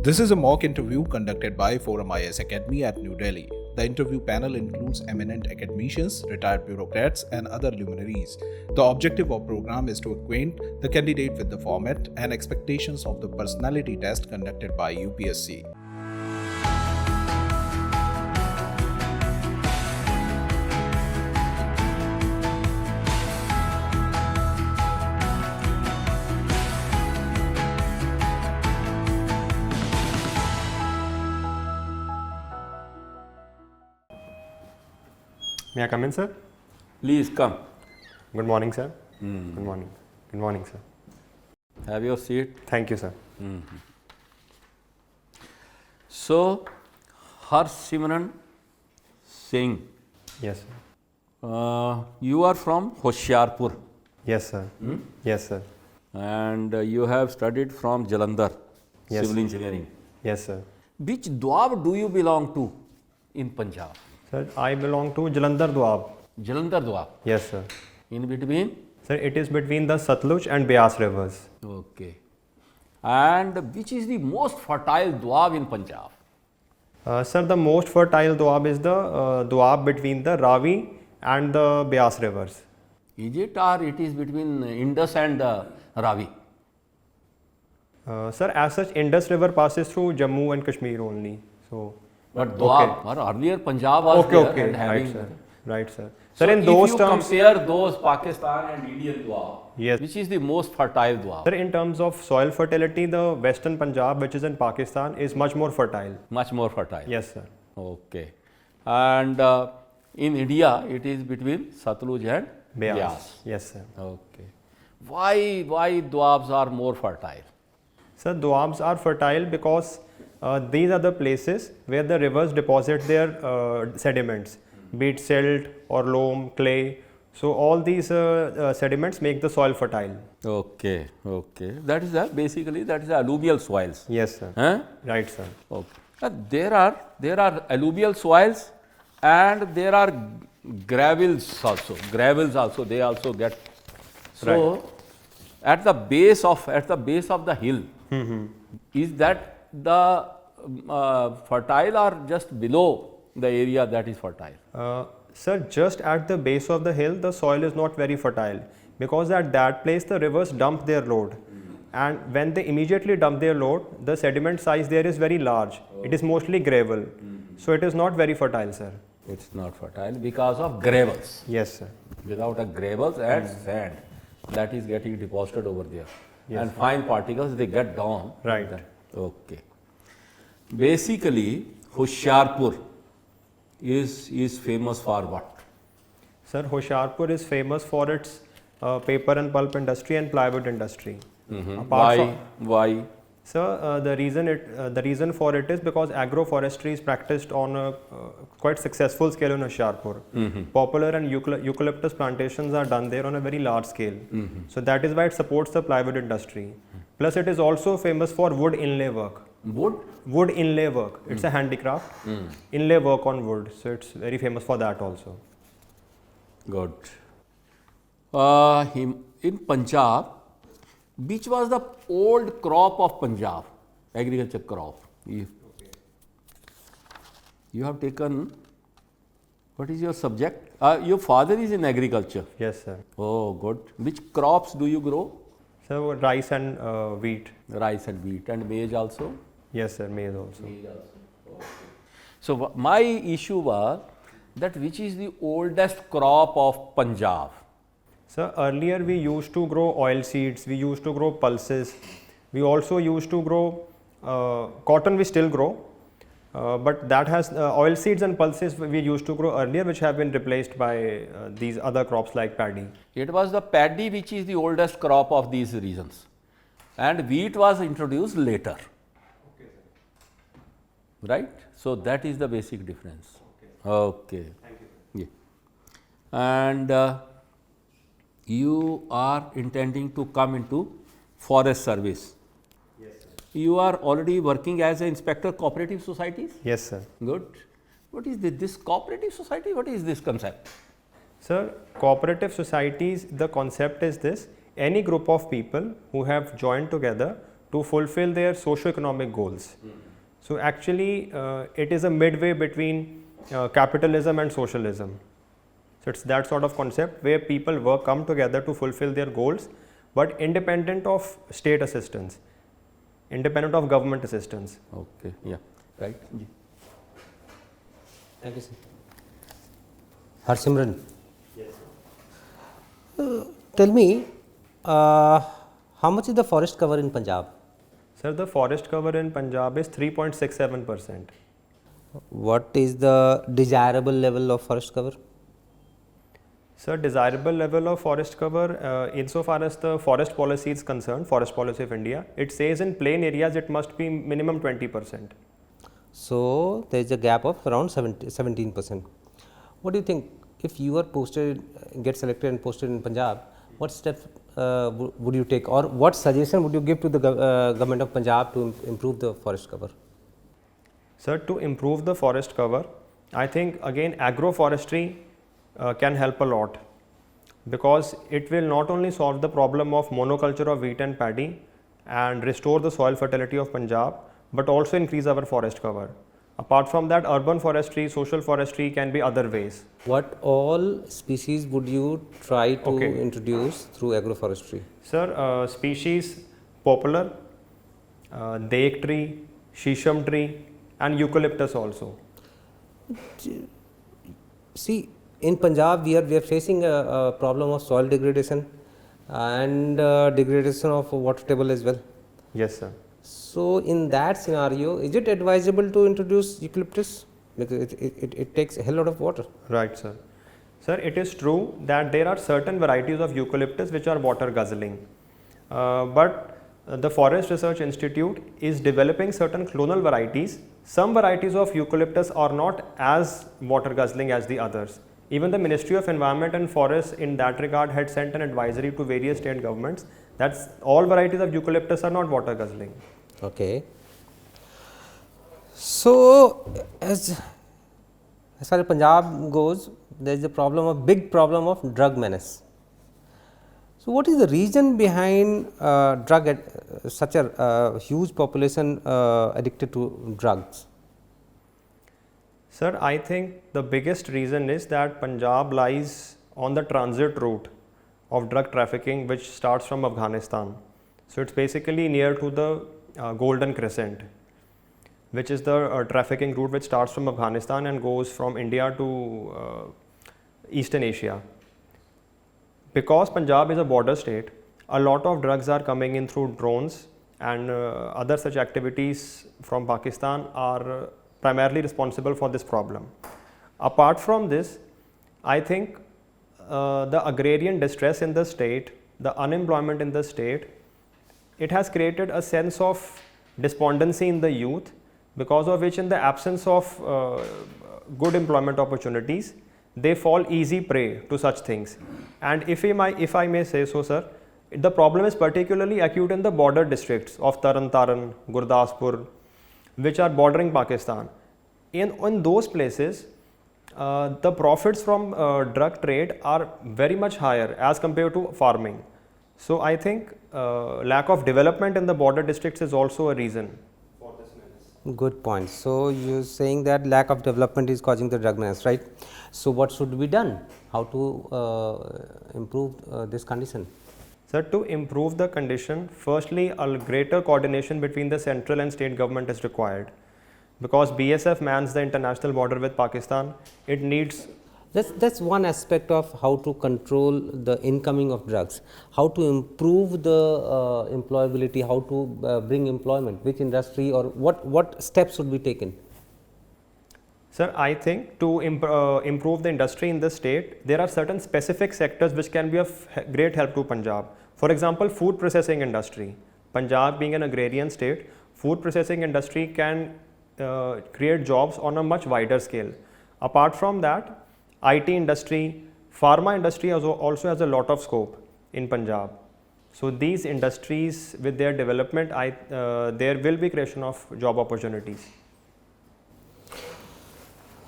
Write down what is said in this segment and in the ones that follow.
This is a mock interview conducted by ForumIAS Academy at New Delhi. The interview panel includes eminent academicians, retired bureaucrats, and other luminaries. The objective of program is to acquaint the candidate with the format and expectations of the personality test conducted by UPSC. May I come in, sir? Please come. Good morning, sir. Good morning. Good morning, sir. Have your seat. Thank you, sir. So, Harsimran Singh, Yes, sir. you are from Hoshiarpur Yes, sir. Yes, sir. and you have studied from Jalandhar, Yes. civil engineering. Yes, sir. Which Doab do you belong to in Punjab? Sir, I belong to Jalandhar Doab. Jalandhar Doab. Yes, sir. In between? Sir, it is between the Satluj and Beas rivers. Okay. And which is the most fertile Doab in Punjab? Sir, the most fertile Doab is the Doab between the Ravi and the Beas rivers. Is it or it is between Indus and Ravi? Sir, as such, Indus River passes through Jammu and Kashmir only. So, But Doab, or earlier Punjab was okay, there okay, and having. right, sir. Right, sir. So Sir, in if those you terms, compare those Pakistan and Indian Doab, Yes. which is the most fertile Doab? sir, in terms of soil fertility, the Western Punjab, which is in Pakistan, is much more fertile. Much more fertile. Yes, sir. Okay. And in India, it is between Satluj and Beas. Yes, sir. Okay. Why Doabs are more fertile? Sir, Doabs are fertile because these are the places where the rivers deposit their sediments, be it silt or loam, clay. So all these sediments make the soil fertile. Okay. Okay. That is basically that is the alluvial soils. Yes, sir. Huh? Right, sir. Okay. There are alluvial soils and there are gravels also. Gravels also they also get. So at the base of the hill, is that the fertile or just below the area that is fertile? Sir, just at the base of the hill, the soil is not very fertile because at that place the rivers dump their load. And when they immediately dump their load, the sediment size there is very large. It is mostly gravel. So it is not very fertile, sir. It's not fertile because of gravels. Yes, sir. Without a gravels and sand that is getting deposited over there. And fine particles they get down. Right. Okay. Basically, Hoshiarpur is famous for what? Sir, Hoshiarpur is famous for its paper and pulp industry and plywood industry. Why? Sir, the reason for it is because agroforestry is practiced on a quite successful scale in Hoshiarpur. Poplar and eucalyptus plantations are done there on a very large scale. So that is why it supports the plywood industry. Plus, it is also famous for wood inlay work. Wood inlay work. It's a handicraft. Inlay work on wood. So it's very famous for that also. Good. In Punjab, which was the old crop of Punjab, agriculture crop? You have taken, what is your subject? Your father is in agriculture. Yes, sir. Oh, good. Which crops do you grow? So rice and wheat. Rice and wheat and maize also? Yes, sir. Maize also. Okay. So my issue was that which is the oldest crop of Punjab? So earlier we used to grow oil seeds, we used to grow pulses, we also used to grow cotton, we still grow, but that has oil seeds and pulses we used to grow earlier, which have been replaced by these other crops like paddy. It was the paddy which is the oldest crop of these regions, and wheat was introduced later. Okay, sir. Right? So that is the basic difference. Okay. Thank you. Yeah. And you are intending to come into forest service. Yes, sir. You are already working as an inspector cooperative societies? Yes, sir. Good. What is this cooperative society? What is this concept? Sir, cooperative societies, the concept is this: any group of people who have joined together to fulfill their socio-economic goals. So actually it is a midway between capitalism and socialism. So it's that sort of concept where people come together to fulfill their goals, but independent of state assistance, independent of government assistance. Okay, yeah, right. Thank you, sir. Harsimran. Yes. Tell me, how much is the forest cover in Punjab? Sir, the forest cover in Punjab is 3.67%. What is the desirable level of forest cover? Sir, desirable level of forest cover, insofar as the forest policy is concerned, forest policy of India, it says in plain areas it must be minimum 20%. So there is a gap of around 17%. What do you think, if you are posted, get selected and posted in Punjab, what steps would you take, or what suggestion would you give to the government of Punjab to improve the forest cover? Sir, to improve the forest cover, I think again agroforestry can help a lot, because it will not only solve the problem of monoculture of wheat and paddy and restore the soil fertility of Punjab, but also increase our forest cover. Apart from that, urban forestry, social forestry can be other ways. What all species would you try to introduce through agroforestry? Sir, species poplar, dek tree, shisham tree and eucalyptus also. See, in Punjab we are facing a problem of soil degradation and degradation of water table as well. Yes, sir. So in that scenario, is it advisable to introduce eucalyptus, because it takes a hell lot of water? Right, sir. Sir, it is true that there are certain varieties of eucalyptus which are water guzzling, but the Forest Research Institute is developing certain clonal varieties. Some varieties of eucalyptus are not as water guzzling as the others. Even the Ministry of Environment and Forests in that regard had sent an advisory to various state governments that all varieties of eucalyptus are not water guzzling. Okay. So as far as Punjab goes, there is a big problem of drug menace. So what is the reason behind such a huge population addicted to drugs? Sir, I think the biggest reason is that Punjab lies on the transit route of drug trafficking, which starts from Afghanistan. So it's basically near to the Golden Crescent, which is the trafficking route which starts from Afghanistan and goes from India to Eastern Asia. Because Punjab is a border state, a lot of drugs are coming in through drones, and other such activities from Pakistan are primarily responsible for this problem. Apart from this, I think the agrarian distress in the state, the unemployment in the state, it has created a sense of despondency in the youth, because of which, in the absence of good employment opportunities, they fall easy prey to such things. And if I may say so, sir, the problem is particularly acute in the border districts of Taran Taran, Gurdaspur, which are bordering Pakistan. In those places, the profits from drug trade are very much higher as compared to farming. So I think lack of development in the border districts is also a reason for this menace. Good point. So you're saying that lack of development is causing the drug menace, right? So what should be done? How to improve this condition? Sir, to improve the condition, firstly, a greater coordination between the central and state government is required, because BSF mans the international border with Pakistan. It needs. That's one aspect of how to control the incoming of drugs, how to improve the employability, how to bring employment, which industry or what steps should be taken? Sir, I think to improve the industry in the state, there are certain specific sectors which can be of great help to Punjab. For example, food processing industry. Punjab being an agrarian state, food processing industry can create jobs on a much wider scale. Apart from that, IT industry, pharma industry also has a lot of scope in Punjab. So these industries, with their development, there will be creation of job opportunities.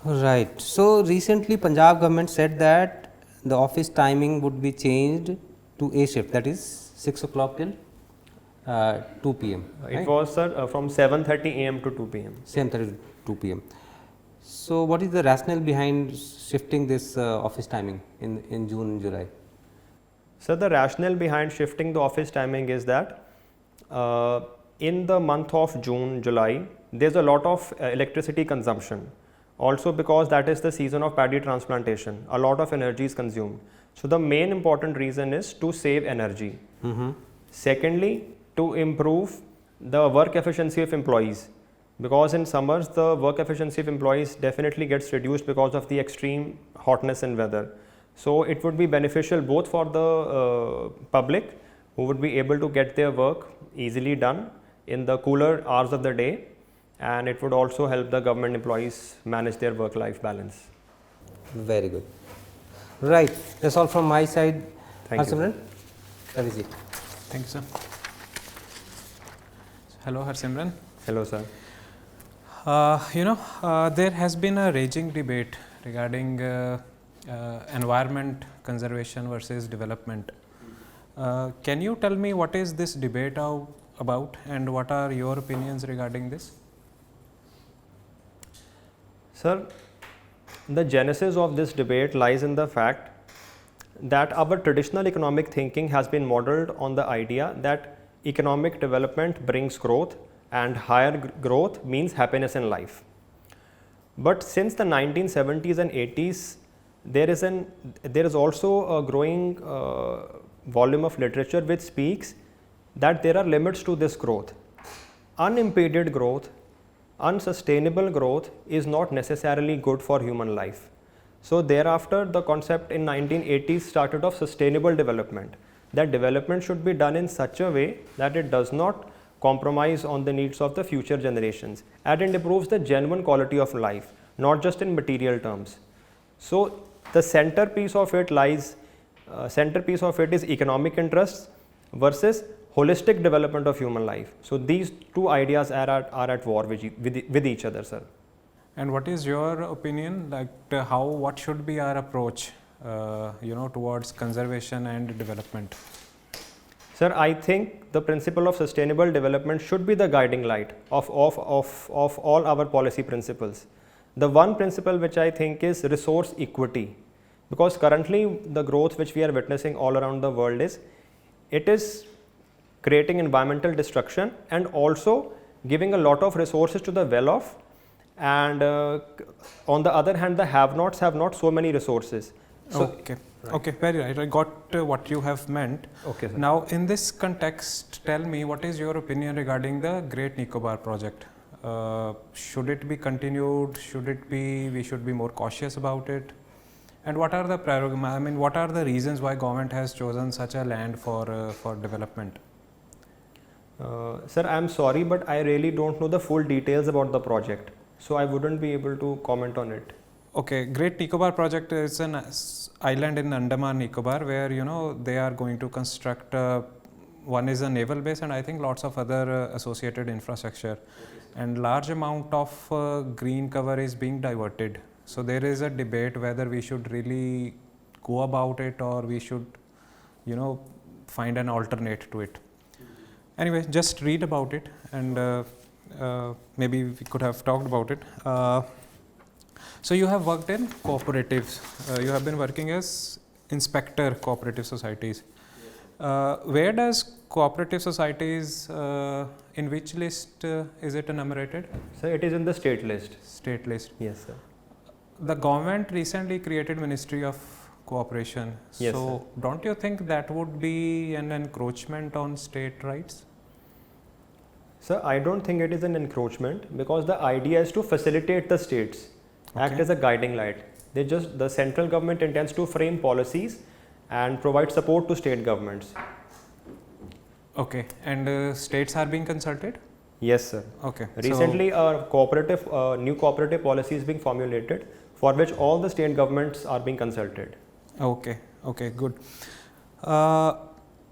Right. So recently Punjab government said that the office timing would be changed to A shift, that is 6 o'clock till 2 p.m. It was, sir, from 7:30 a.m. to 2 p.m. Same 30 to 2 p.m. So, what is the rationale behind shifting this office timing in June and July? So, the rationale behind shifting the office timing is that in the month of June, July, there's a lot of electricity consumption. Also because that is the season of paddy transplantation, a lot of energy is consumed. So, the main important reason is to save energy. Secondly, to improve the work efficiency of employees, because in summers the work efficiency of employees definitely gets reduced because of the extreme hotness in weather. So, it would be beneficial both for the public who would be able to get their work easily done in the cooler hours of the day, and it would also help the government employees manage their work-life balance. Very good. Right, that's all from my side. Thank you. Harsimran, Ravi. Thank you, sir. Hello, Harsimran. Hello, sir. There has been a raging debate regarding environment conservation versus development. Can you tell me what is this debate about and what are your opinions regarding this? Sir, the genesis of this debate lies in the fact that our traditional economic thinking has been modeled on the idea that economic development brings growth and higher growth means happiness in life. But since the 1970s and 80s, there is also a growing volume of literature which speaks that there are limits to this growth. Unimpeded growth, unsustainable growth is not necessarily good for human life. So thereafter, the concept in 1980s started of sustainable development, that development should be done in such a way that it does not compromise on the needs of the future generations, and it improves the genuine quality of life, not just in material terms. So the centerpiece of it is economic interests versus holistic development of human life. So these two ideas are at war with each other, sir. And what is your opinion, like what should be our approach, towards conservation and development? Sir, I think the principle of sustainable development should be the guiding light of all our policy principles. The one principle which I think is resource equity, because currently the growth which we are witnessing all around the world is creating environmental destruction and also giving a lot of resources to the well-off, and on the other hand the have-nots have not so many resources. So, okay. Right. Okay, very right. I got what you have meant. Okay, sir. Now, in this context, tell me what is your opinion regarding the Great Nicobar project? Should it be continued? We should be more cautious about it? And what are the reasons why government has chosen such a land for development? Sir, I am sorry, but I really don't know the full details about the project, so I wouldn't be able to comment on it. Okay, Great Nicobar project is an island in Andaman Nicobar where they are going to construct one is a naval base and I think lots of other associated infrastructure, and large amount of green cover is being diverted. So there is a debate whether we should really go about it or we should find an alternate to it. Anyway, just read about it and maybe we could have talked about it. So you have worked in cooperatives. You have been working as inspector cooperative societies. Where does cooperative societies, in which list is it enumerated? So it is in the state list. State list. Yes, sir. The government recently created Ministry of Cooperation. Yes, so sir. Don't you think that would be an encroachment on state rights? Sir, I don't think it is an encroachment, because the idea is to facilitate the states, act as a guiding light. The central government intends to frame policies and provide support to state governments. Okay, and states are being consulted? Yes, sir. Okay. Recently, a new cooperative policy is being formulated, for which all the state governments are being consulted. Okay, good.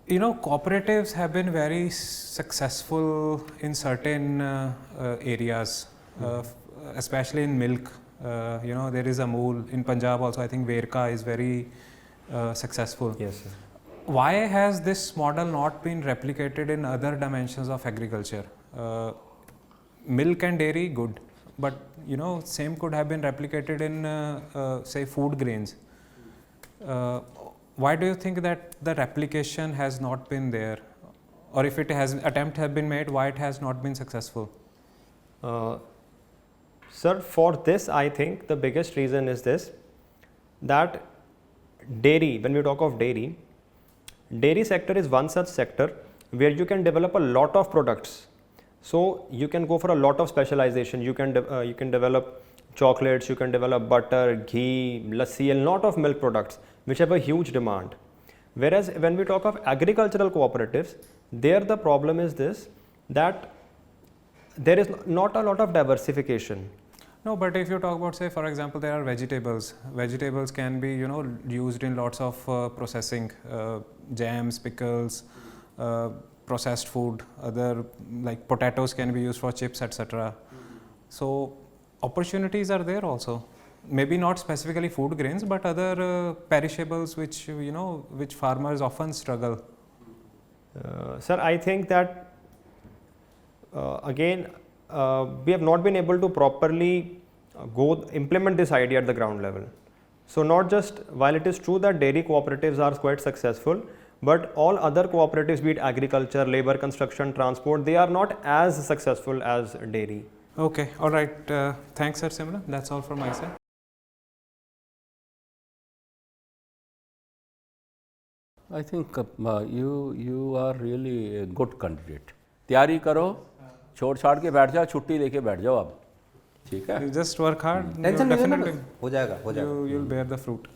Cooperatives have been very successful in certain areas, especially in milk. There is Amul in Punjab also. I think Verka is very successful. Yes, sir. why has this model not been replicated in other dimensions of agriculture? Milk and dairy, good, but you know, same could have been replicated in say food grains. Why do you think that the replication has not been there, or if it has attempt have been made, why it has not been successful? Sir, for this I think the biggest reason is this, that dairy, when we talk of dairy sector is one such sector where you can develop a lot of products. So you can go for a lot of specialization. You can develop chocolates, you can develop butter, ghee, lassi, a lot of milk products which have a huge demand. Whereas when we talk of agricultural cooperatives, there the problem is this, that there is not a lot of diversification. No, but if you talk about, say, for example, there are vegetables. Vegetables can be, you know, used in lots of processing, jams, pickles, processed food. Other like potatoes can be used for chips, etc. So opportunities are there also. Maybe not specifically food grains, but other perishables which, you know, which farmers often struggle. Sir, I think that again we have not been able to properly implement this idea at the ground level. So not just, while it is true that dairy cooperatives are quite successful, but all other cooperatives, be it agriculture, labor, construction, transport, they are not as successful as dairy. Okay, all right. Thanks, Harsimran. That's all from my side. I think you are really a good candidate. तैयारी करो, छोड़ छाड़ के बैठ जाओ, छुट्टी लेके बैठ जाओ अब, ठीक है? You just work hard. Tension नहीं लेना, Definitely, हो जाएगा you'll bear the fruit.